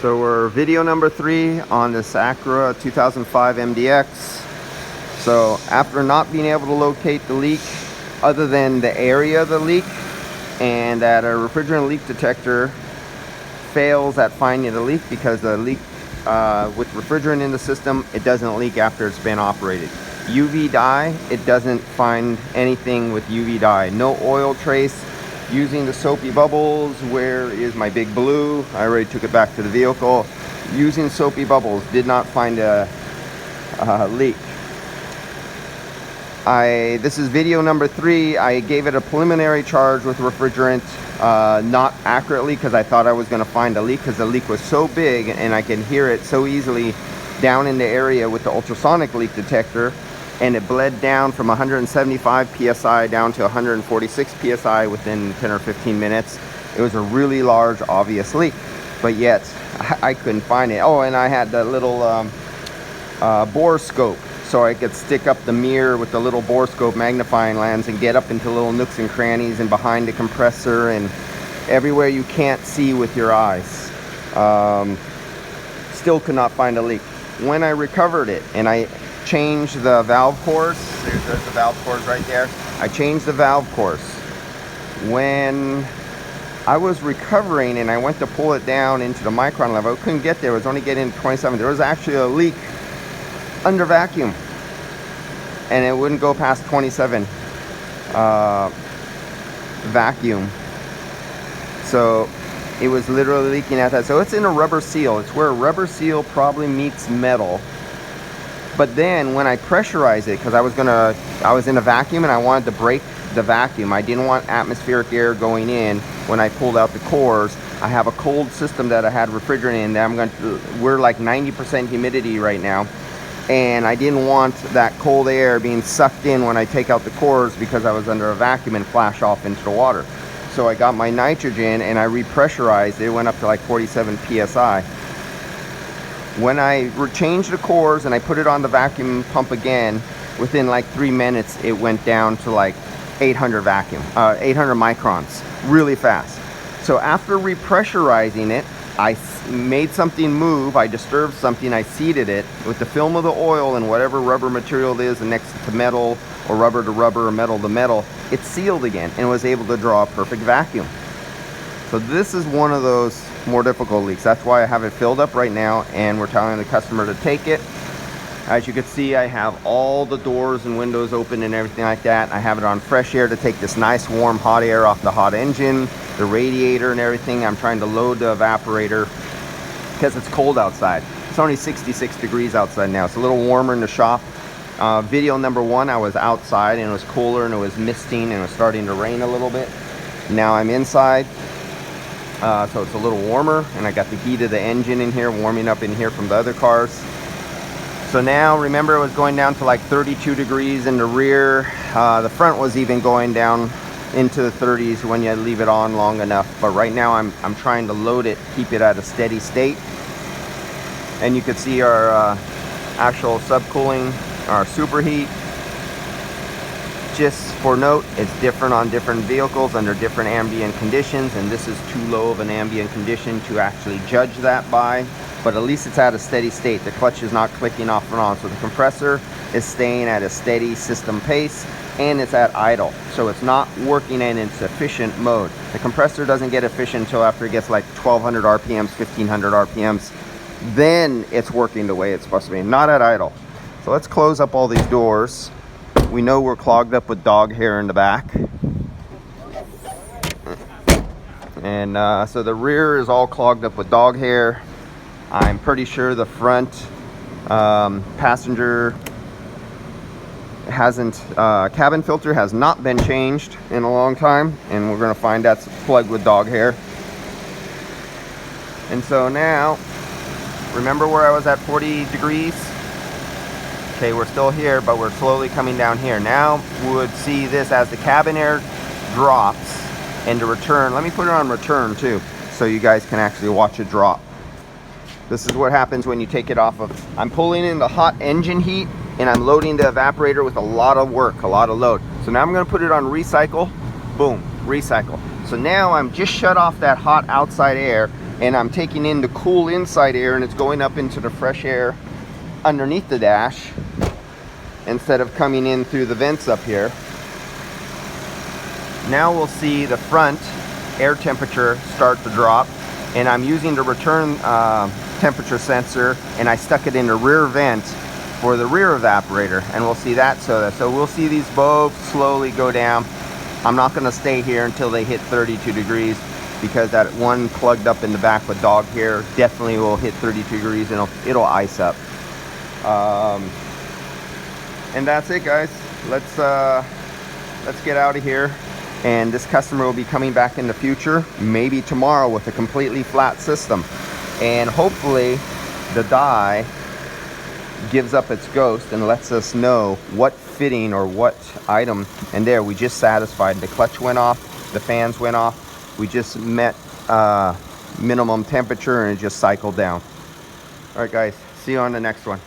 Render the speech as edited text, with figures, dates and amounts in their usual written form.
So we're video number 3 on this Acura 2005 MDX. So after not being able to locate the leak, other than the area of the leak, and that a refrigerant leak detector fails at finding the leak because the leak with refrigerant in the system, it doesn't leak after it's been operated. UV dye, it doesn't find anything with UV dye. No oil trace. Using the soapy bubbles, where is my big blue? I already took it back to the vehicle. Using soapy bubbles, did not find a leak. This is video number 3. I gave it a preliminary charge with refrigerant, not accurately, because I thought I was going to find a leak, because the leak was so big and I can hear it so easily down in the area with the ultrasonic leak detector. And it bled down from 175 psi down to 146 psi within 10 or 15 minutes. It was a really large, obvious leak, but yet I couldn't find it. Oh, and I had the little bore scope, so I could stick up the mirror with the little bore scope magnifying lens and get up into little nooks and crannies and behind the compressor and everywhere you can't see with your eyes. Still could not find a leak. When I recovered it and I changed the valve course, there's the valve course right there. I changed the valve course. When I was recovering and I went to pull it down into the micron level, I couldn't get there. It was only getting to 27. There was actually a leak under vacuum, and it wouldn't go past 27 vacuum. So it was literally leaking at that. So it's in a rubber seal. It's where a rubber seal probably meets metal. But then when I pressurized it, because I was in a vacuum and I wanted to break the vacuum. I didn't want atmospheric air going in when I pulled out the cores. I have a cold system that I had refrigerant in that we're like 90% humidity right now. And I didn't want that cold air being sucked in when I take out the cores, because I was under a vacuum and flash off into the water. So I got my nitrogen and I repressurized it. It went up to like 47 psi. When I changed the cores and I put it on the vacuum pump again, within like 3 minutes, it went down to like 800 microns, really fast. So after repressurizing it, I made something move, I disturbed something, I seeded it with the film of the oil and whatever rubber material it is, and next to metal or rubber to rubber or metal to metal, it sealed again and was able to draw a perfect vacuum. So this is one of those more difficult leaks. That's why I have it filled up right now, and we're telling the customer to take it. As you can see, I have all the doors and windows open and everything like that. I have it on fresh air to take this nice warm hot air off the hot engine, the radiator and everything. I'm trying to load the evaporator because it's cold outside. It's only 66 degrees outside now. It's a little warmer in the shop. Video number 1, I was outside and it was cooler and it was misting and it was starting to rain a little bit. Now I'm inside. So it's a little warmer, and I got the heat of the engine in here, warming up in here from the other cars. So now, remember, it was going down to like 32 degrees in the rear. The front was even going down into the 30s when you leave it on long enough. But right now, I'm trying to load it, keep it at a steady state. And you can see our actual subcooling, our superheat. Just for note, it's different on different vehicles under different ambient conditions, and this is too low of an ambient condition to actually judge that by, but at least it's at a steady state. The clutch is not clicking off and on, so the compressor is staying at a steady system pace, and it's at idle, so it's not working in its efficient mode. The compressor doesn't get efficient until after it gets like 1200 RPMs, 1500 RPMs. Then it's working the way it's supposed to be, not at idle. So let's close up all these doors. We know we're clogged up with dog hair in the back. And so the rear is all clogged up with dog hair. I'm pretty sure the front passenger cabin filter has not been changed in a long time. And we're gonna find that's plugged with dog hair. And so now, remember where I was at 40 degrees? Okay, we're still here, but we're slowly coming down here. Now we would see this as the cabin air drops into return. Let me put it on return too, so you guys can actually watch it drop. This is what happens when you take it off of. I'm pulling in the hot engine heat and I'm loading the evaporator with a lot of work, a lot of load. So now I'm gonna put it on recycle, boom, recycle. So now I'm just shut off that hot outside air and I'm taking in the cool inside air and it's going up into the fresh air underneath the dash instead of coming in through the vents up here. Now we'll see the front air temperature start to drop, and I'm using the return temperature sensor, and I stuck it in the rear vent for the rear evaporator, and we'll see that. So we'll see these both slowly go down. I'm not going to stay here until they hit 32 degrees, because that one plugged up in the back with dog hair definitely will hit 32 degrees and it'll ice up. And that's it, guys. Let's get out of here. And this customer will be coming back in the future, maybe tomorrow, with a completely flat system. And hopefully the die gives up its ghost and lets us know what fitting or what item. And there, we just satisfied. The clutch went off, the fans went off. We just met minimum temperature and it just cycled down. All right, guys, see you on the next one.